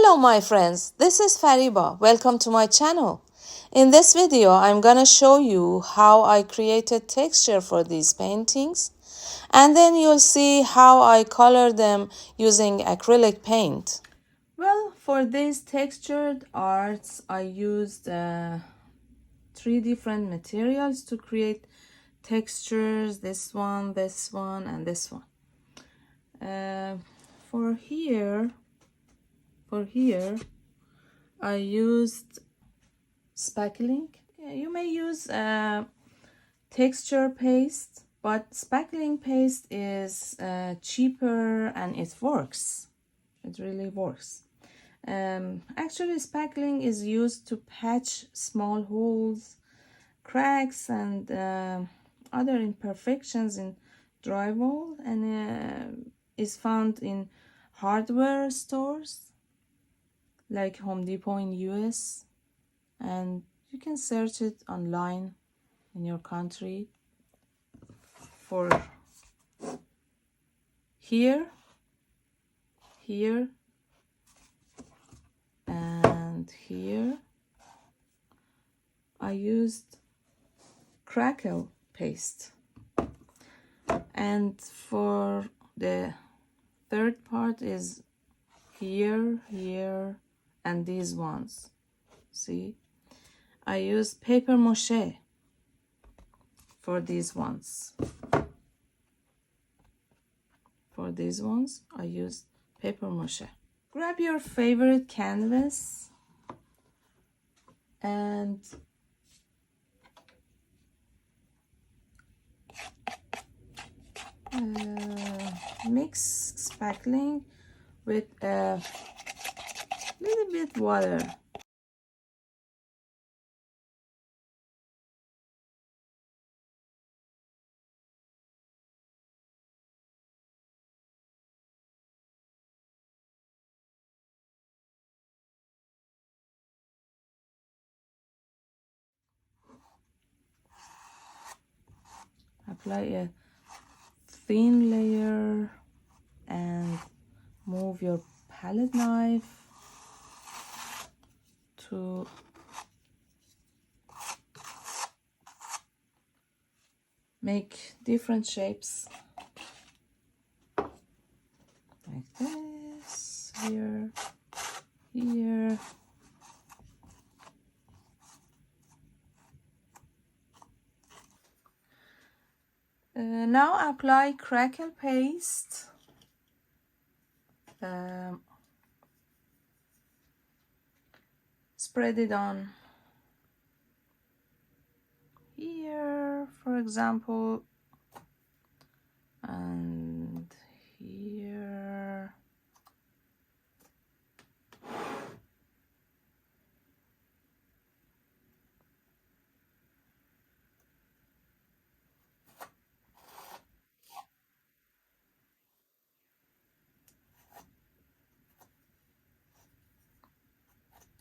Hello my friends, this is Fariba. Welcome to my channel. In this video, I'm gonna show you how I created texture for these paintings, and then you'll see how I color them using acrylic paint. Well, for these textured arts, I used 3 different materials to create textures, this one, and this one. For here, I used spackling. You may use texture paste, but spackling paste is cheaper and it works. It really works. Actually, spackling is used to patch small holes, cracks, and other imperfections in drywall, and is found in hardware stores like Home Depot in US, and you can search it online in your country. For here, and here, I used crackle paste. And for the third part is here, and these ones. See, I used paper mache for these ones. For these ones, I used paper mache. Grab your favorite canvas and mix spackling with a little bit water. Apply a thin layer and move your palette knife to make different shapes like this, here. Now apply crackle paste. Spread it on here, for example, and here.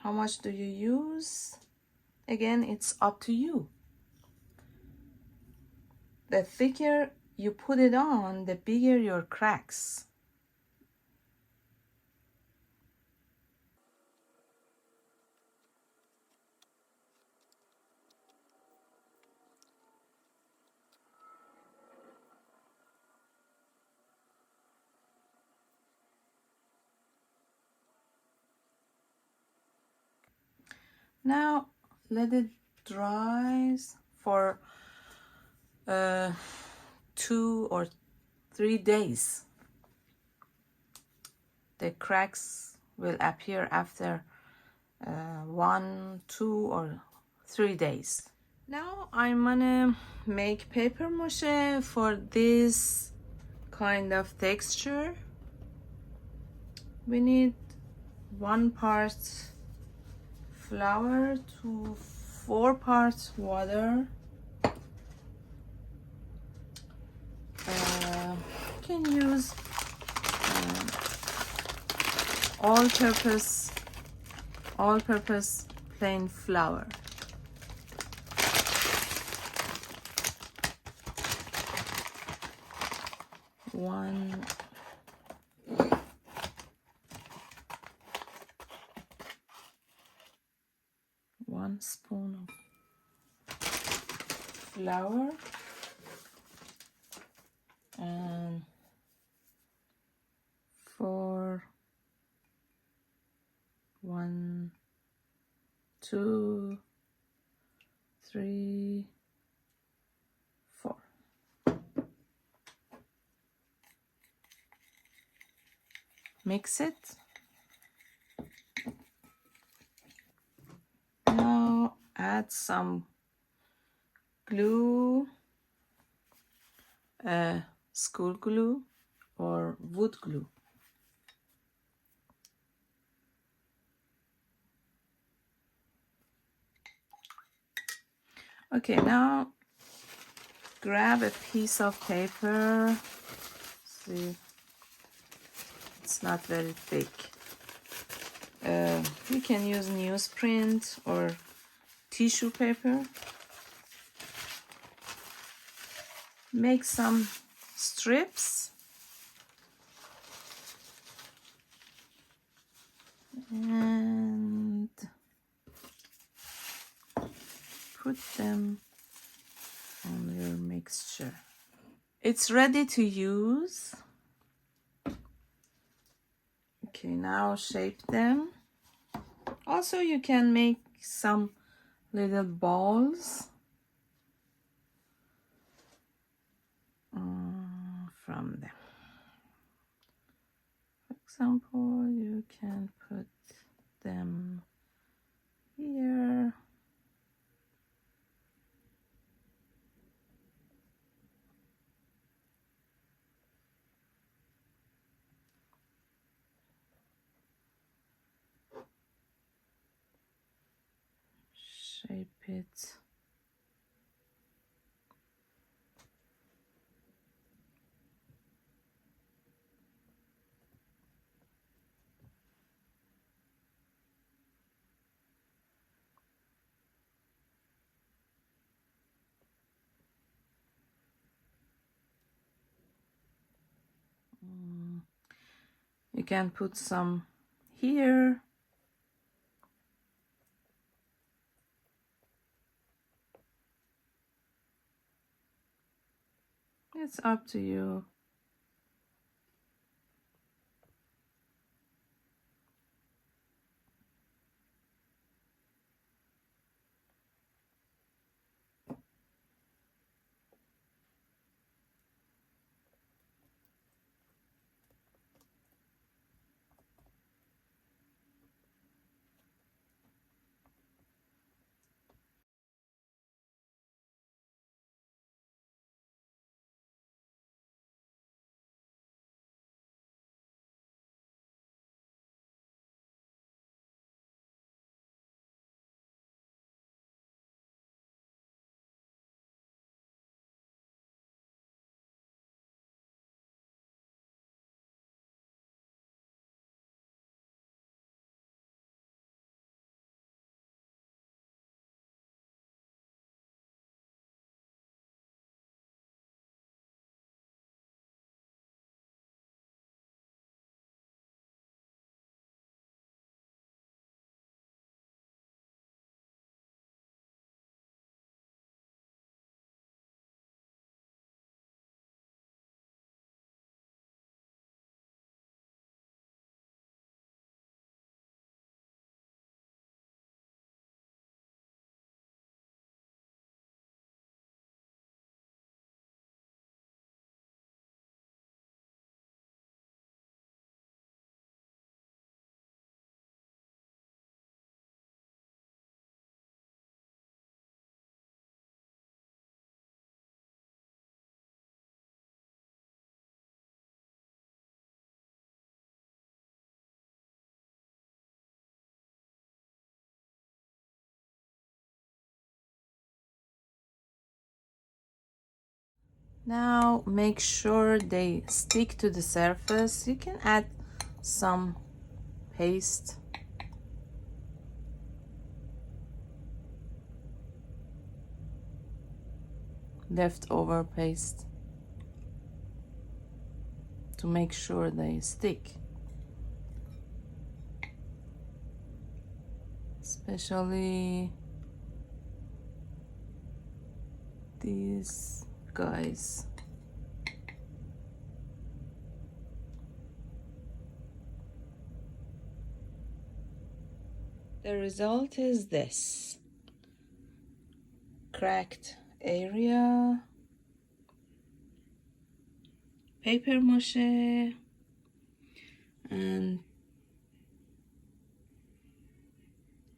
How much do you use? Again, it's up to you. The thicker you put it on, the bigger your cracks. Now let it dry for 2 or 3 days. The cracks will appear after 1, 2, or 3 days. Now I'm gonna make paper mache for this kind of texture. We need 1 part flour to 4 parts water. You can use all-purpose plain flour. 1 spoon of flour and 1, 2, 3, 4. Mix it. Now add some glue, school glue or wood glue. Okay, now grab a piece of paper. See, it's not very thick. You can use newsprint or tissue paper. Make some strips and put them on your mixture. It's ready to use. Okay, now shape them. Also, you can make some little balls from them. For example, you can put them here. Shape it. You can put some here. It's up to you. Now make sure they stick to the surface. You can add some paste. Leftover paste to make sure they stick. Especially these guys. The result is this: cracked area, paper mache, and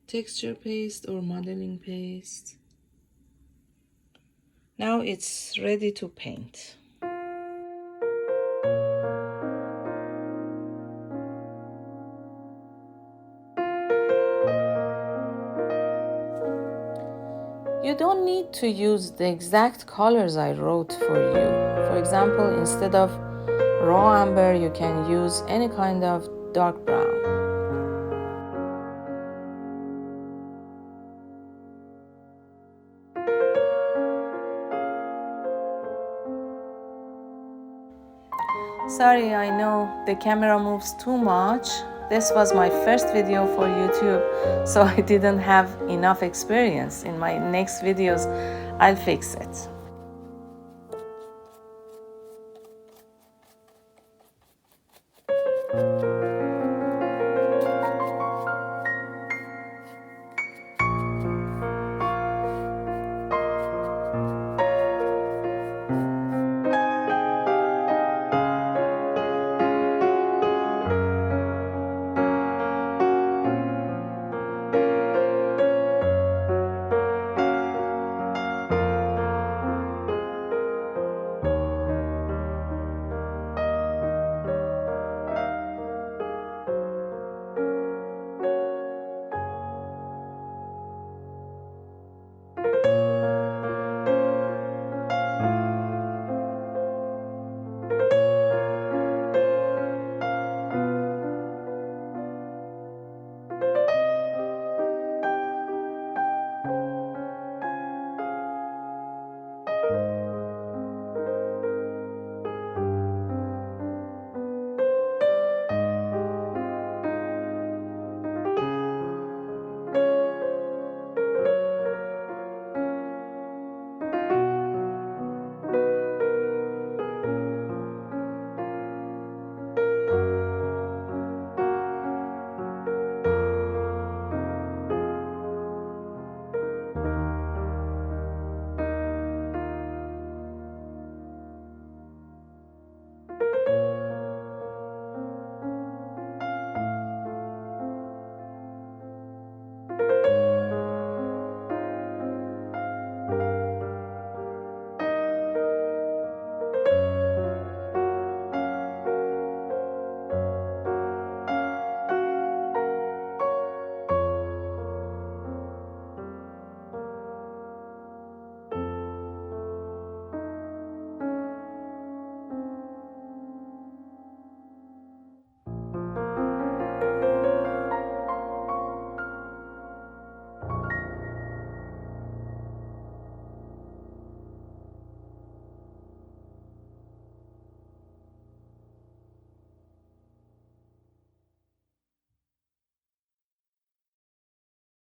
texture paste or modeling paste. Now it's ready to paint. You don't need to use the exact colors I wrote for you. For example, instead of raw amber, you can use any kind of dark brown. Sorry, I know the camera moves too much. This was my first video for YouTube, so I didn't have enough experience. In my next videos, I'll fix it.